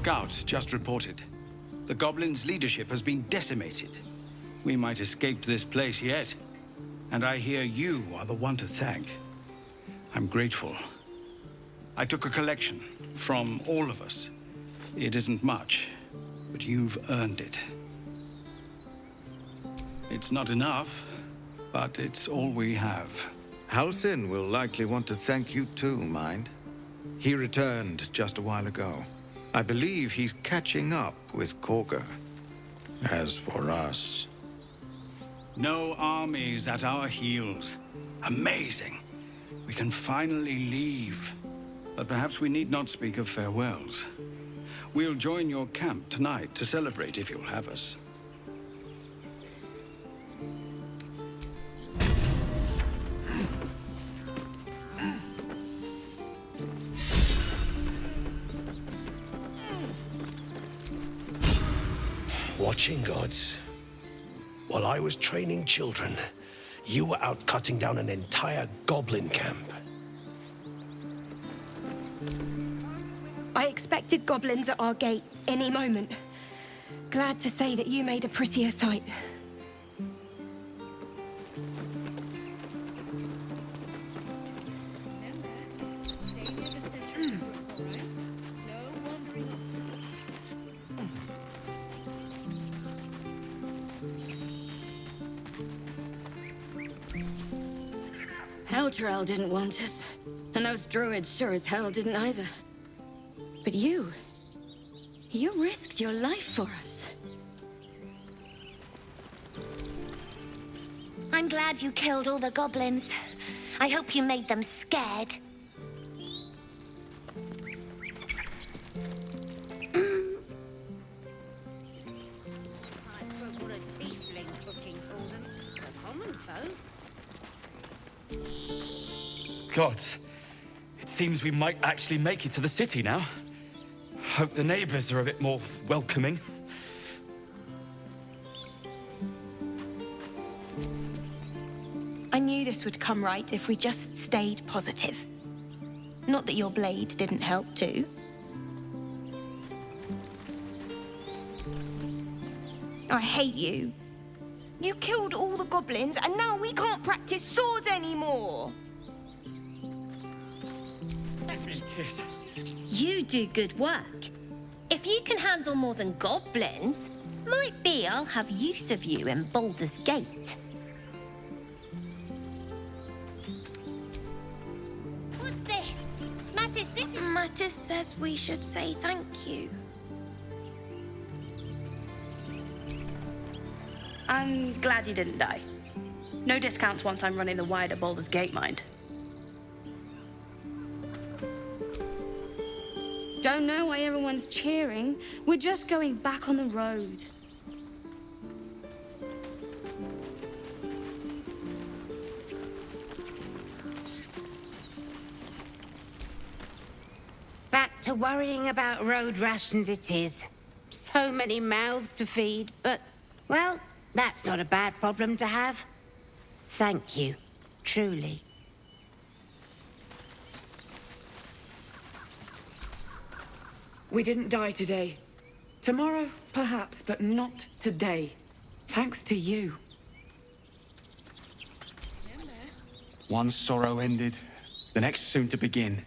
scout just reported. The goblins' leadership has been decimated. We might escape this place yet. And I hear you are the one to thank. I'm grateful. I took a collection from all of us. It isn't much, but you've earned it. It's not enough, but it's all we have. Halsin will likely want to thank you too, mind. He returned just a while ago. I believe he's catching up with Korga. As for us... No armies at our heels. Amazing. We can finally leave. But perhaps we need not speak of farewells. We'll join your camp tonight to celebrate if you'll have us. Watching gods. While I was training children, you were out cutting down an entire goblin camp. I expected goblins at our gate any moment. Glad to say that you made a prettier sight. Elturel didn't want us, and those druids sure as hell didn't either. But you risked your life for us. I'm glad you killed all the goblins. I hope you made them scared. Gods, it seems we might actually make it to the city now. Hope the neighbors are a bit more welcoming. I knew this would come right if we just stayed positive. Not that your blade didn't help too. I hate you. You killed all the goblins and now we can't practice swords anymore. You do good work. If you can handle more than goblins, might be I'll have use of you in Baldur's Gate. What's this? Mattis, this is... Mattis says we should say thank you. I'm glad you didn't die. No discounts once I'm running the wider Baldur's Gate, mind. Don't know why everyone's cheering. We're just going back on the road. Back to worrying about road rations it is. So many mouths to feed, but, well, that's not a bad problem to have. Thank you, truly. We didn't die today. Tomorrow, perhaps, but not today. Thanks to you. One sorrow ended, the next soon to begin.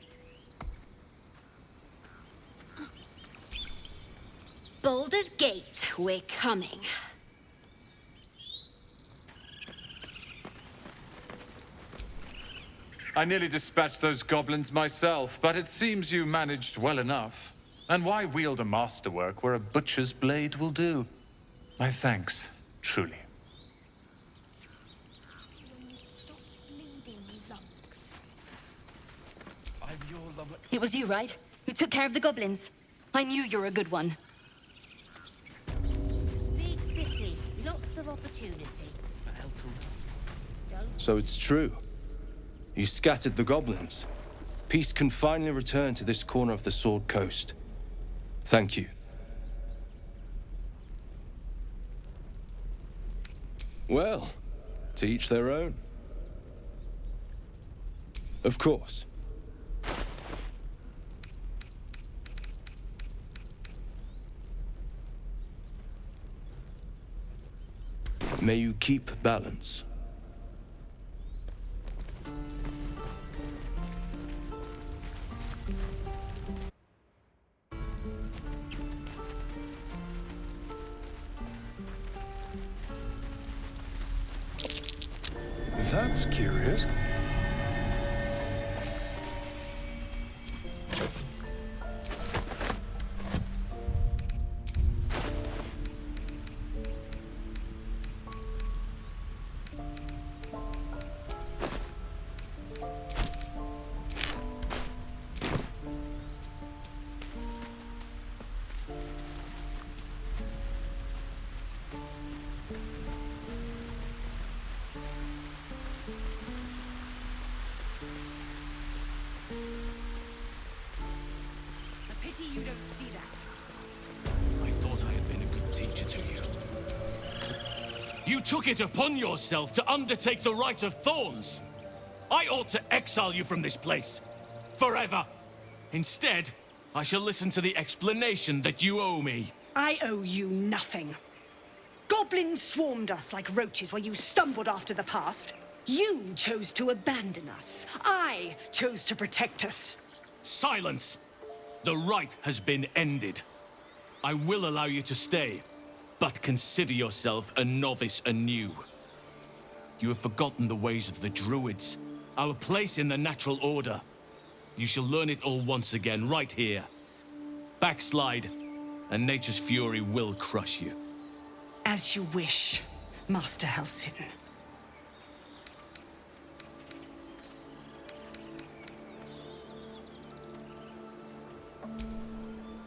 Baldur's Gate, we're coming. I nearly dispatched those goblins myself, but it seems you managed well enough. And why wield a masterwork where a butcher's blade will do? My thanks, truly. It was you, right? Who took care of the goblins? I knew you were a good one. Big city, lots of opportunity. So it's true. You scattered the goblins. Peace can finally return to this corner of the Sword Coast. Thank you. Well, to each their own. Of course. May you keep balance. That's curious. You don't see that. I thought I had been a good teacher to you. You took it upon yourself to undertake the Rite of Thorns. I ought to exile you from this place. Forever. Instead, I shall listen to the explanation that you owe me. I owe you nothing. Goblins swarmed us like roaches while you stumbled after the past. You chose to abandon us. I chose to protect us. Silence! The rite has been ended. I will allow you to stay, but consider yourself a novice anew. You have forgotten the ways of the Druids, our place in the natural order. You shall learn it all once again, right here. Backslide, and nature's fury will crush you. As you wish, Master Halsin.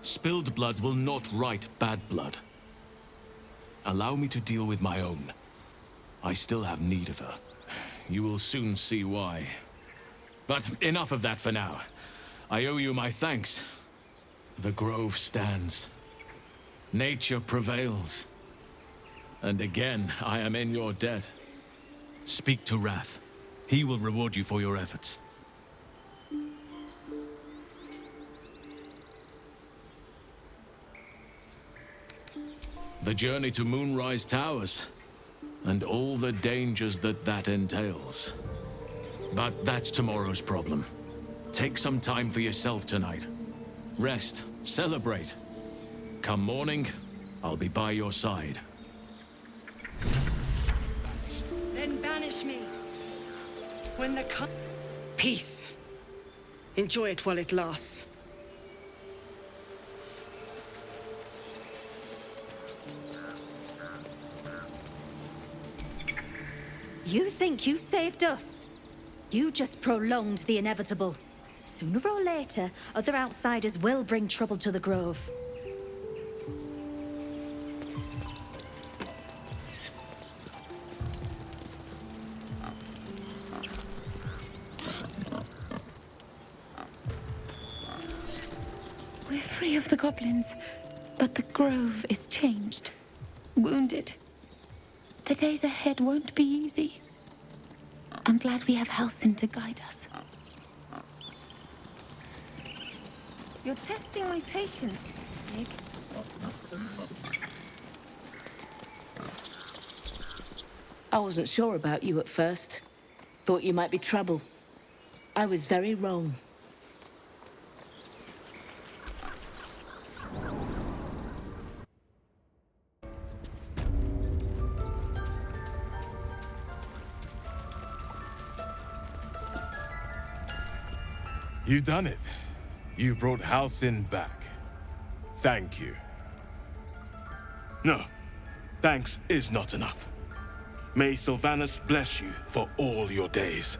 Spilled blood will not right bad blood. Allow me to deal with my own. I still have need of her. You will soon see why. But enough of that for now. I owe you my thanks. The grove stands. Nature prevails. And again, I am in your debt. Speak to Wrath. He will reward you for your efforts. The journey to Moonrise Towers, and all the dangers that entails. But that's tomorrow's problem. Take some time for yourself tonight. Rest, celebrate. Come morning, I'll be by your side. Then banish me. When the peace. Enjoy it while it lasts. You think you saved us? You just prolonged the inevitable. Sooner or later, other outsiders will bring trouble to the Grove. We're free of the goblins, but the Grove is changed. Wounded. The days ahead won't be easy. I'm glad we have Halsin to guide us. You're testing my patience, Nick. I wasn't sure about you at first. Thought you might be trouble. I was very wrong. You done it. You brought Halsin back. Thank you. No, thanks is not enough. May Sylvanus bless you for all your days.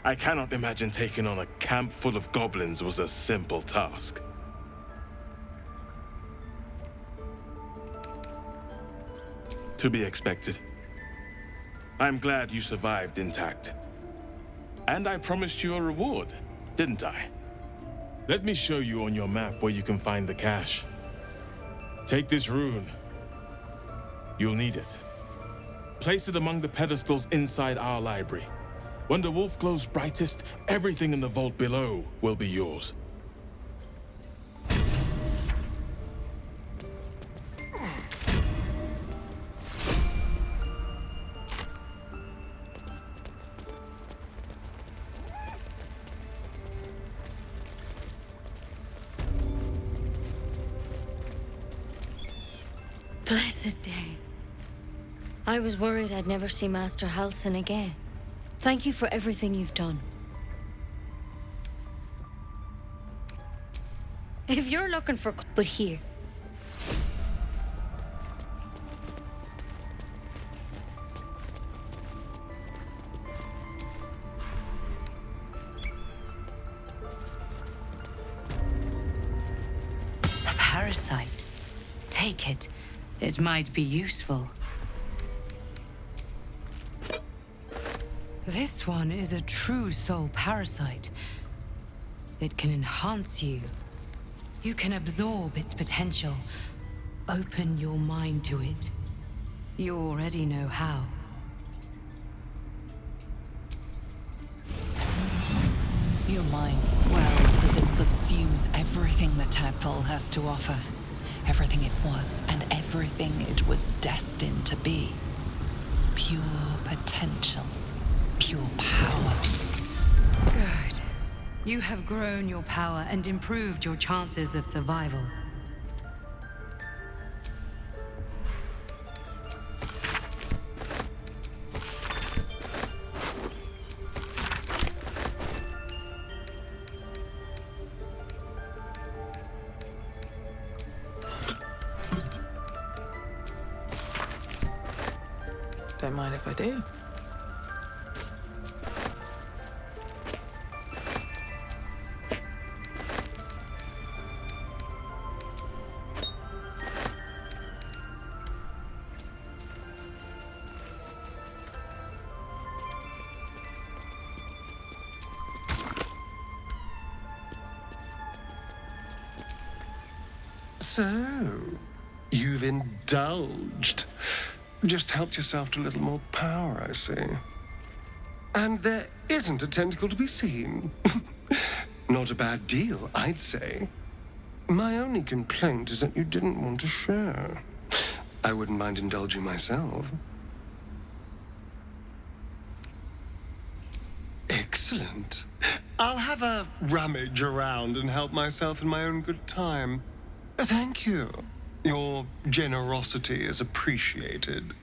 I cannot imagine taking on a camp full of goblins was a simple task. To be expected. I'm glad you survived intact. And I promised you a reward, didn't I? Let me show you on your map where you can find the cache. Take this rune. You'll need it. Place it among the pedestals inside our library. When the wolf glows brightest, everything in the vault below will be yours. Blessed day. I was worried I'd never see Master Halsin again. Thank you for everything you've done. If you're looking for... But here. A parasite. Take it. It might be useful. This one is a true soul parasite. It can enhance you. You can absorb its potential. Open your mind to it. You already know how. Your mind swells as it subsumes everything the tadpole has to offer. Everything it was and everything it was destined to be. Pure potential. Pure power. Good. You have grown your power and improved your chances of survival. Don't mind if I do. So, you've indulged. Just helped yourself to a little more power, I see. And there isn't a tentacle to be seen. Not a bad deal, I'd say. My only complaint is that you didn't want to share. I wouldn't mind indulging myself. Excellent. I'll have a rummage around and help myself in my own good time. Thank you. Your generosity is appreciated.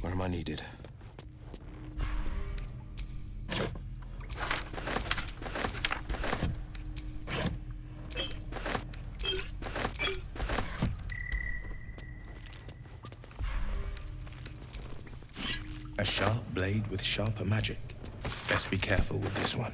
Where am I needed? A sharp blade with sharper magic. Best be careful with this one.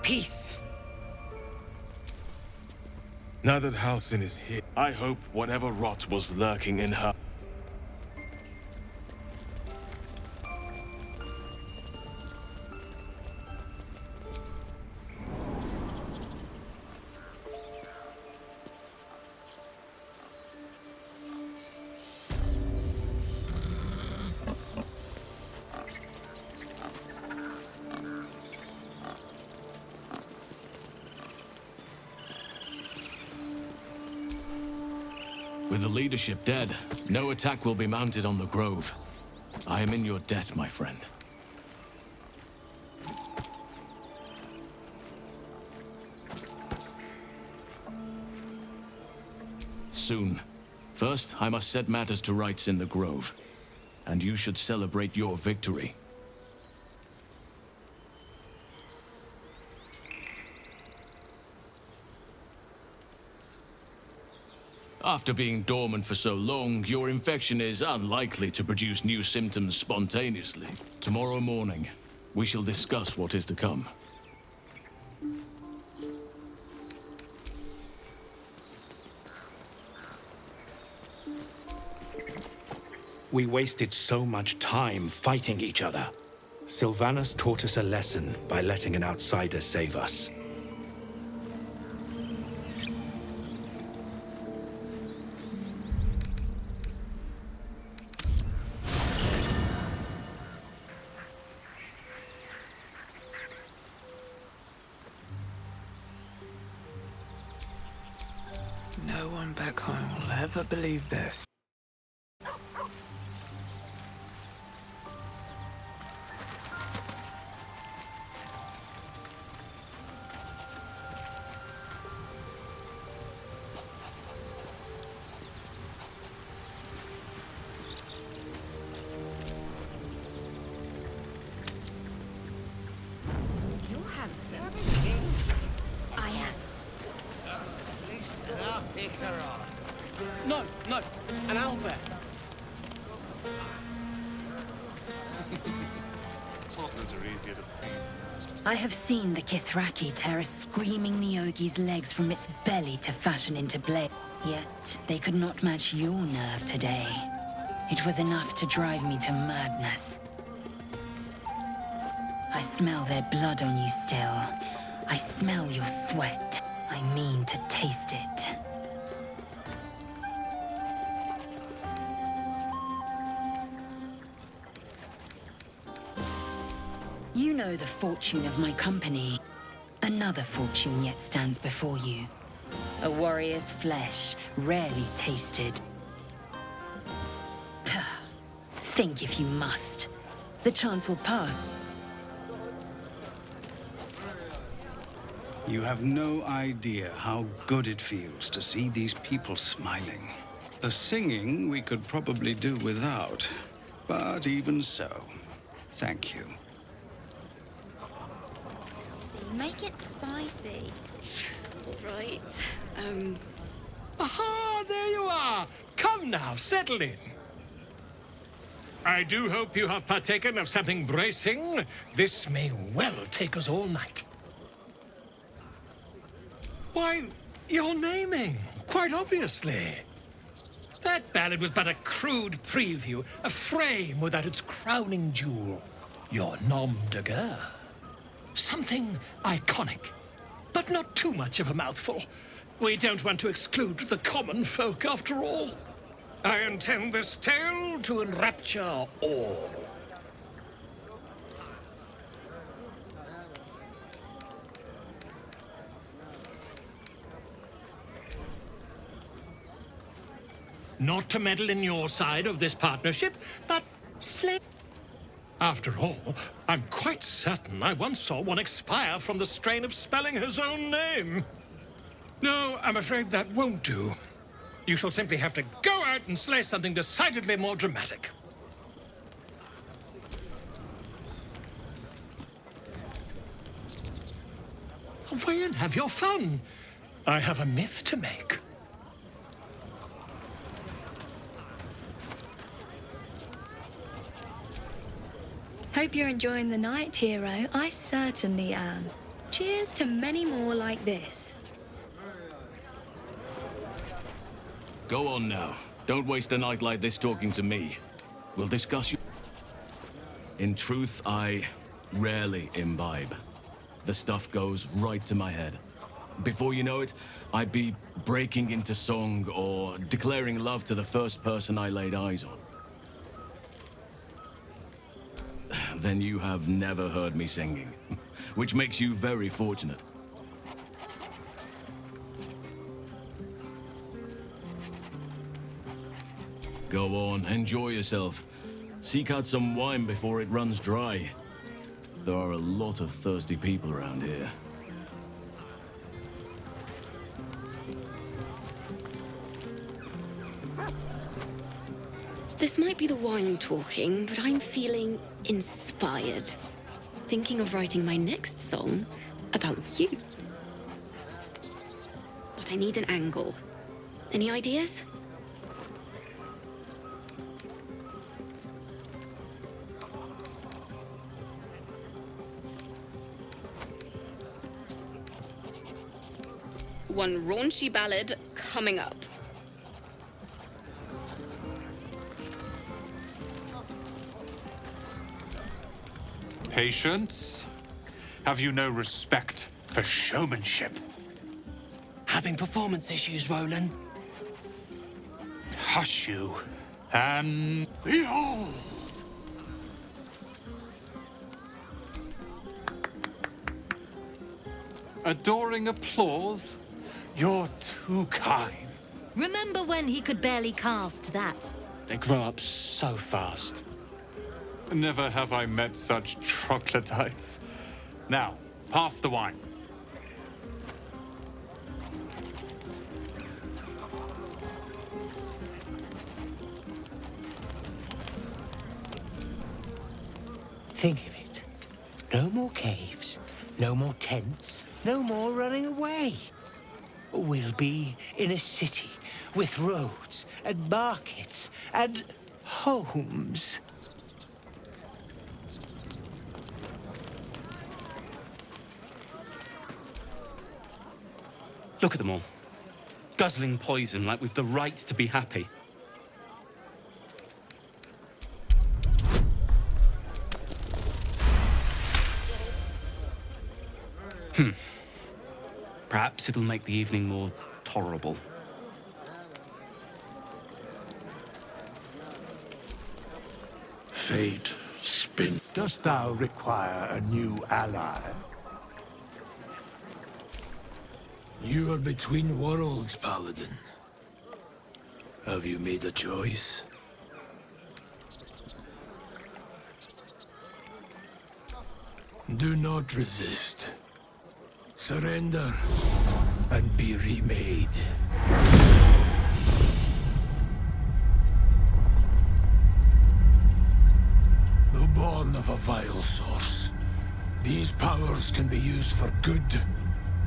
peace. Now that Halsin is here, I hope whatever rot was lurking in her. With the leadership dead, no attack will be mounted on the Grove. I am in your debt, my friend. Soon. First, I must set matters to rights in the Grove. And you should celebrate your victory. After being dormant for so long, your infection is unlikely to produce new symptoms spontaneously. Tomorrow morning, we shall discuss what is to come. We wasted so much time fighting each other. Sylvanas taught us a lesson by letting an outsider save us. No one back home will ever believe this. You're handsome. I am. No, no, an owlbear. Toddlers are easier to please. I have seen the Kithraki tear a screaming Neogi's legs from its belly to fashion into blade. Yet they could not match your nerve today. It was enough to drive me to madness. I smell their blood on you still. I smell your sweat. I mean to taste it. You know the fortune of my company. Another fortune yet stands before you. A warrior's flesh, rarely tasted. Think if you must. The chance will pass. You have no idea how good it feels to see these people smiling. The singing we could probably do without, but even so, thank you. Make it spicy. Right. Aha! There you are! Come now, settle in. I do hope you have partaken of something bracing. This may well take us all night. Why, you're naming, quite obviously. That ballad was but a crude preview, a frame without its crowning jewel. Your nom de guerre. Something iconic, but not too much of a mouthful. We don't want to exclude the common folk, after all. I intend this tale to enrapture all. Not to meddle in your side of this partnership, but slay. After all, I'm quite certain I once saw one expire from the strain of spelling his own name. No, I'm afraid that won't do. You shall simply have to go out and slay something decidedly more dramatic. Away and have your fun. I have a myth to make. Hope you're enjoying the night, hero. I certainly am. Cheers to many more like this. Go on now. Don't waste a night like this talking to me. We'll discuss you. In truth, I rarely imbibe. The stuff goes right to my head. Before you know it, I'd be breaking into song or declaring love to the first person I laid eyes on. Then you have never heard me singing, which makes you very fortunate. Go on, enjoy yourself. Seek out some wine before it runs dry. There are a lot of thirsty people around here. This might be the wine talking, but I'm feeling inspired. Thinking of writing my next song about you. But I need an angle. Any ideas? One raunchy ballad coming up. Patience? Have you no respect for showmanship? Having performance issues, Roland? Hush you, and behold! Adoring applause? You're too kind. Remember when he could barely cast that? They grow up so fast. Never have I met such troglodytes. Now, pass the wine. Think of it. No more caves, no more tents, no more running away. We'll be in a city with roads and markets and homes. Look at them all. Guzzling poison like we've the right to be happy. Perhaps it'll make the evening more tolerable. Fate, spin. Dost thou require a new ally? You are between worlds, Paladin. Have you made a choice? Do not resist. Surrender and be remade. Though born of a vile source, these powers can be used for good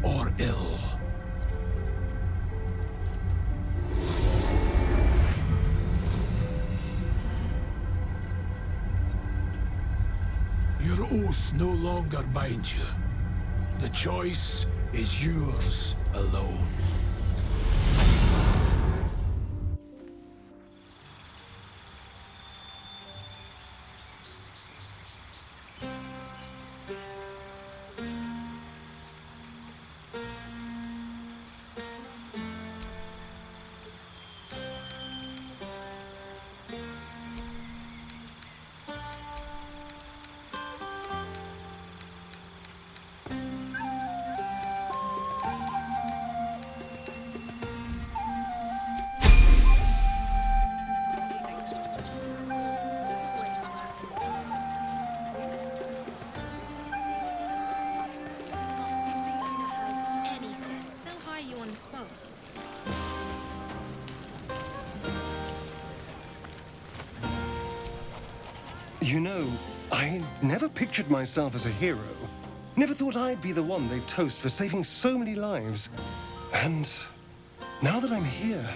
or ill. Your oath no longer binds you. The choice is yours alone. You know, I never pictured myself as a hero. Never thought I'd be the one they'd toast for saving so many lives. And now that I'm here...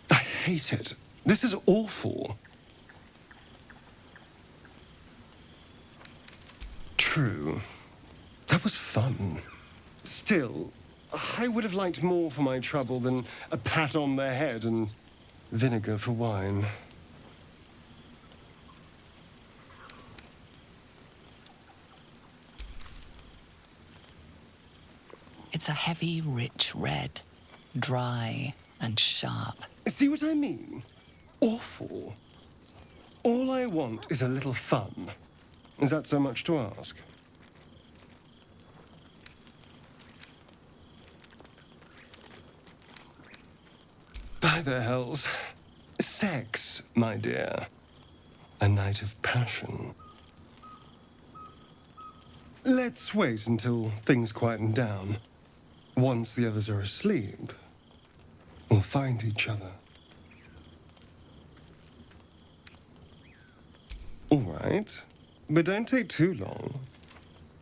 I hate it. This is awful. True. That was fun. Still, I would have liked more for my trouble than a pat on the head and vinegar for wine. It's a heavy, rich red. Dry and sharp. See what I mean? Awful. All I want is a little fun. Is that so much to ask? By the hells. Sex, my dear. A night of passion. Let's wait until things quieten down. Once the others are asleep, we'll find each other. All right, but don't take too long.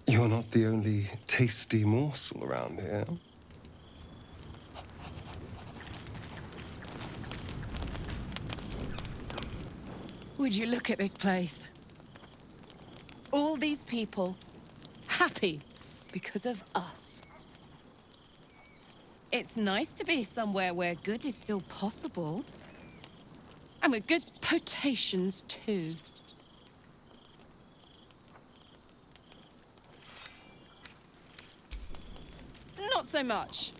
You're not the only tasty morsel around here. Would you look at this place? All these people happy because of us. It's nice to be somewhere where good is still possible. And with good potations, too. Not so much.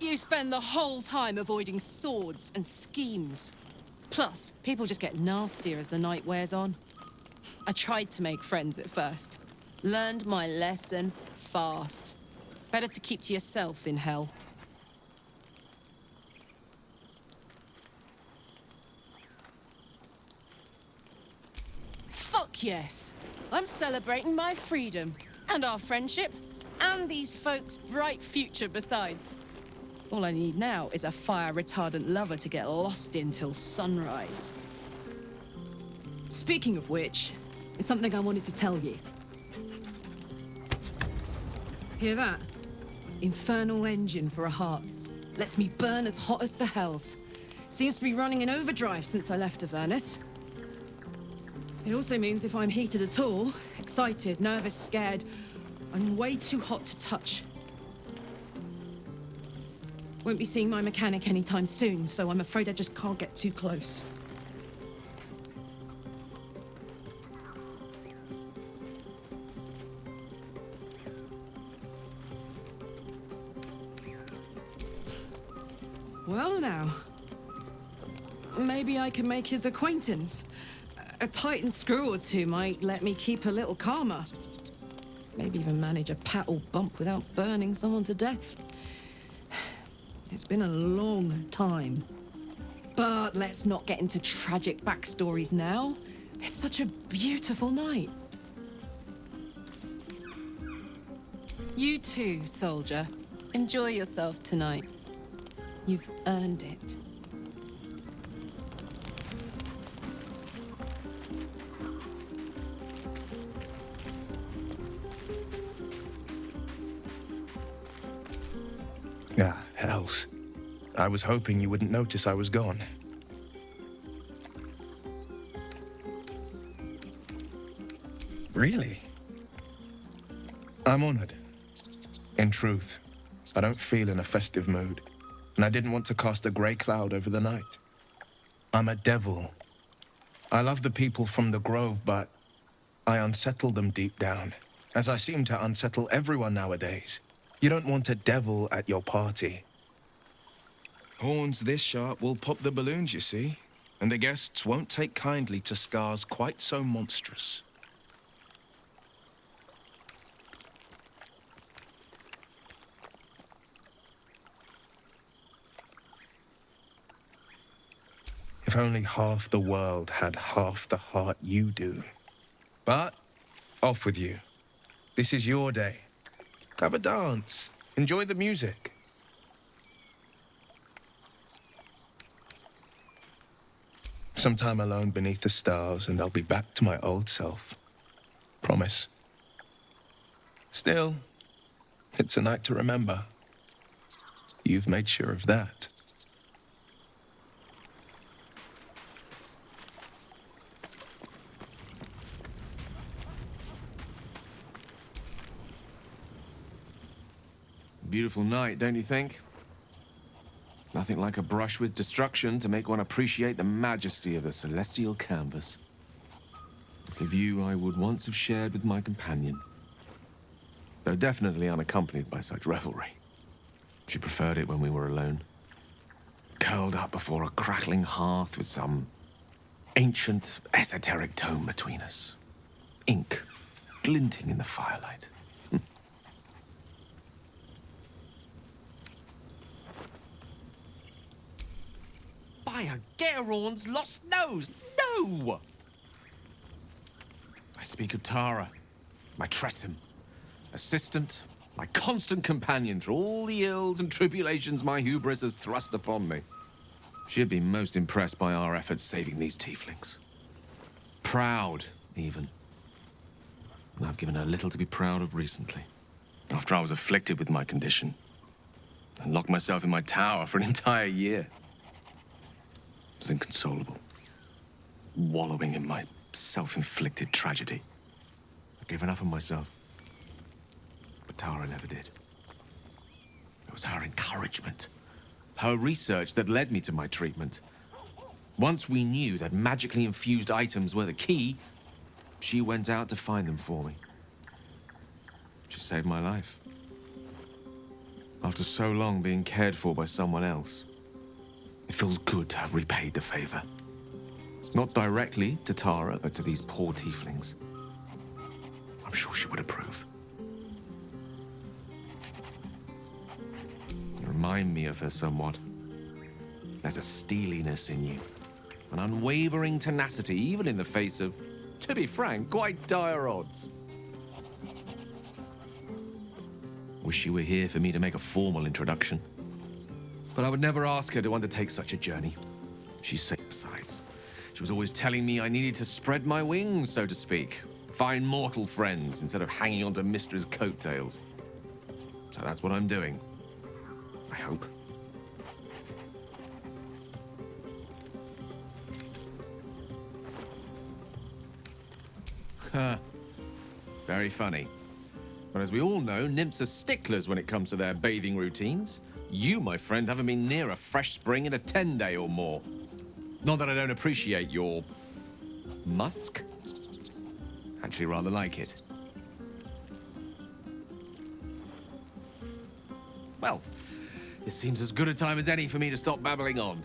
You spend the whole time avoiding swords and schemes. Plus, people just get nastier as the night wears on. I tried to make friends at first. Learned my lesson fast. Better to keep to yourself in hell. Fuck yes! I'm celebrating my freedom, and our friendship, and these folks' bright future besides. All I need now is a fire-retardant lover to get lost in till sunrise. Speaking of which, it's something I wanted to tell you. Hear that? Infernal engine for a heart. Lets me burn as hot as the hells. Seems to be running in overdrive since I left Avernus. It also means if I'm heated at all, excited, nervous, scared, I'm way too hot to touch. Won't be seeing my mechanic anytime soon, so I'm afraid I just can't get too close. Well now, maybe I can make his acquaintance. A Titan screw or two might let me keep a little calmer. Maybe even manage a pat or bump without burning someone to death. It's been a long time. But let's not get into tragic backstories now. It's such a beautiful night. You too, soldier. Enjoy yourself tonight. You've earned it. Ah, hells. I was hoping you wouldn't notice I was gone. Really? I'm honored. In truth, I don't feel in a festive mood, and I didn't want to cast a grey cloud over the night. I'm a devil. I love the people from the Grove, but I unsettle them deep down, as I seem to unsettle everyone nowadays. You don't want a devil at your party. Horns this sharp will pop the balloons, you see, and the guests won't take kindly to scars quite so monstrous. If only half the world had half the heart you do. But, off with you. This is your day. Have a dance. Enjoy the music. Some time alone beneath the stars, and I'll be back to my old self. Promise. Still, it's a night to remember. You've made sure of that. Beautiful night, don't you think? Nothing like a brush with destruction to make one appreciate the majesty of the celestial canvas. It's a view I would once have shared with my companion, though definitely unaccompanied by such revelry. She preferred it when we were alone, curled up before a crackling hearth with some ancient, esoteric tome between us. Ink glinting in the firelight. By a Gerorn's lost nose! No! I speak of Tara, my Tressim, assistant, my constant companion through all the ills and tribulations my hubris has thrust upon me. She'd been most impressed by our efforts saving these tieflings. Proud, even. And I've given her little to be proud of recently. After I was afflicted with my condition, and locked myself in my tower for an entire year. I was inconsolable, wallowing in my self-inflicted tragedy. I'd given up on myself. But Tara never did. It was her encouragement, her research that led me to my treatment. Once we knew that magically infused items were the key, she went out to find them for me. She saved my life. After so long being cared for by someone else, it feels good to have repaid the favor. Not directly to Tara, but to these poor tieflings. I'm sure she would approve. You remind me of her somewhat. There's a steeliness in you, an unwavering tenacity, even in the face of, to be frank, quite dire odds. Wish you were here for me to make a formal introduction. But I would never ask her to undertake such a journey. She's safe besides. She was always telling me I needed to spread my wings, so to speak. Find mortal friends instead of hanging onto Mistra's coattails. So that's what I'm doing. I hope. Very funny. But as we all know, nymphs are sticklers when it comes to their bathing routines. You, my friend, haven't been near a fresh spring in a 10-day or more. Not that I don't appreciate your musk. Actually, rather like it. Well, this seems as good a time as any for me to stop babbling on.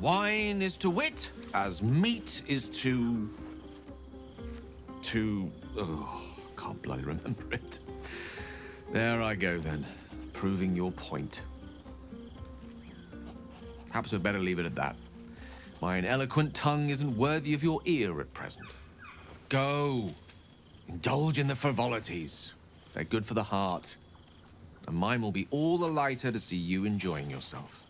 Wine is to wit, as meat is to... Oh, can't bloody remember it. There I go then, proving your point. Perhaps we'd better leave it at that. My eloquent tongue isn't worthy of your ear at present. Go, indulge in the frivolities. They're good for the heart. And mine will be all the lighter to see you enjoying yourself.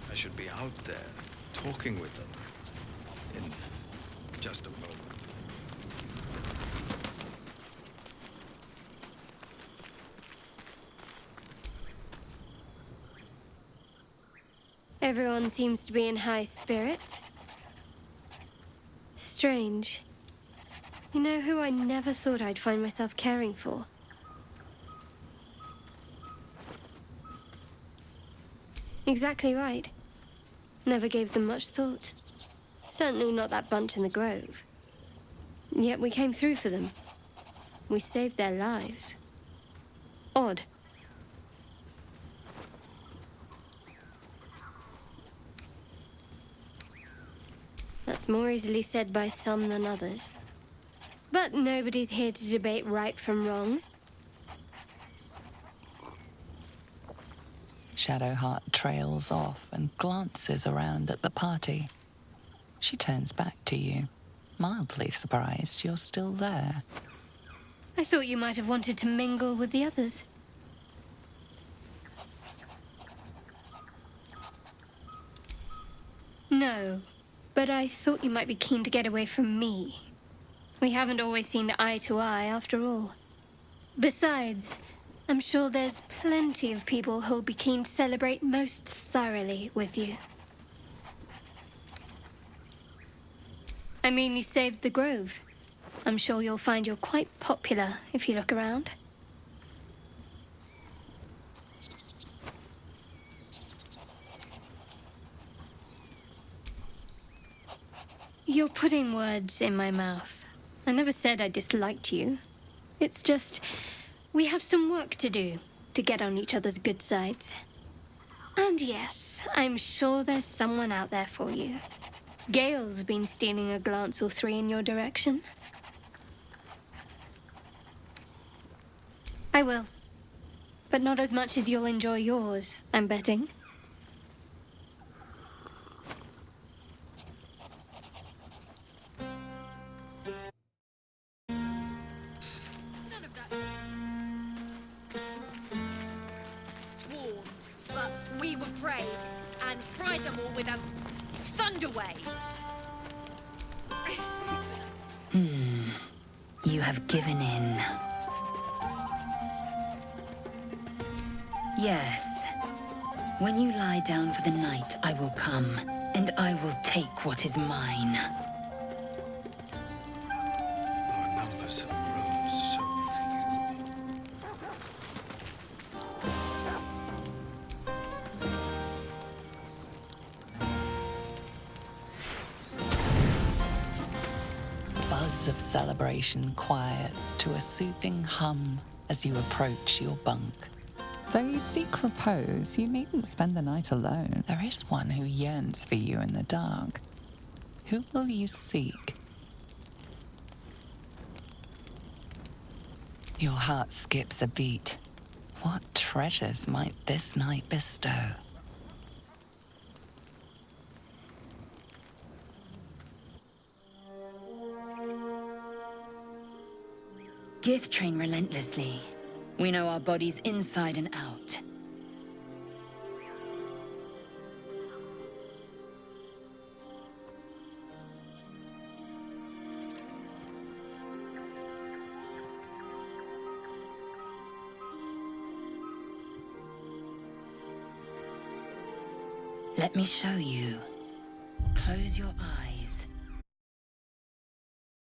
I should be out there, talking with them, in just a moment. Everyone seems to be in high spirits. Strange. You know who I never thought I'd find myself caring for? Exactly right. Never gave them much thought. Certainly not that bunch in the grove. Yet we came through for them. We saved their lives. Odd. That's more easily said by some than others. But nobody's here to debate right from wrong. Shadowheart trails off and glances around at the party. She turns back to you, mildly surprised you're still there. I thought you might have wanted to mingle with the others. No. but I thought you might be keen to get away from me. We haven't always seen eye to eye, after all. Besides, I'm sure there's plenty of people who'll be keen to celebrate most thoroughly with you. I mean, you saved the Grove. I'm sure you'll find you're quite popular if you look around. You're putting words in my mouth. I never said I disliked you. It's just, we have some work to do to get on each other's good sides. And yes, I'm sure there's someone out there for you. Gale's been stealing a glance or three in your direction. I will. But not as much as you'll enjoy yours, I'm betting. But we were brave and fried them all with a thunder wave. You have given in. Yes. When you lie down for the night, I will come, and I will take what is mine. Our numbers have grown so few. Buzz of celebration quiets to a soothing hum as you approach your bunk. Though you seek repose, you needn't spend the night alone. There is one who yearns for you in the dark. Who will you seek? Your heart skips a beat. What treasures might this night bestow? Gith train relentlessly. We know our bodies inside and out. Let me show you. Close your eyes.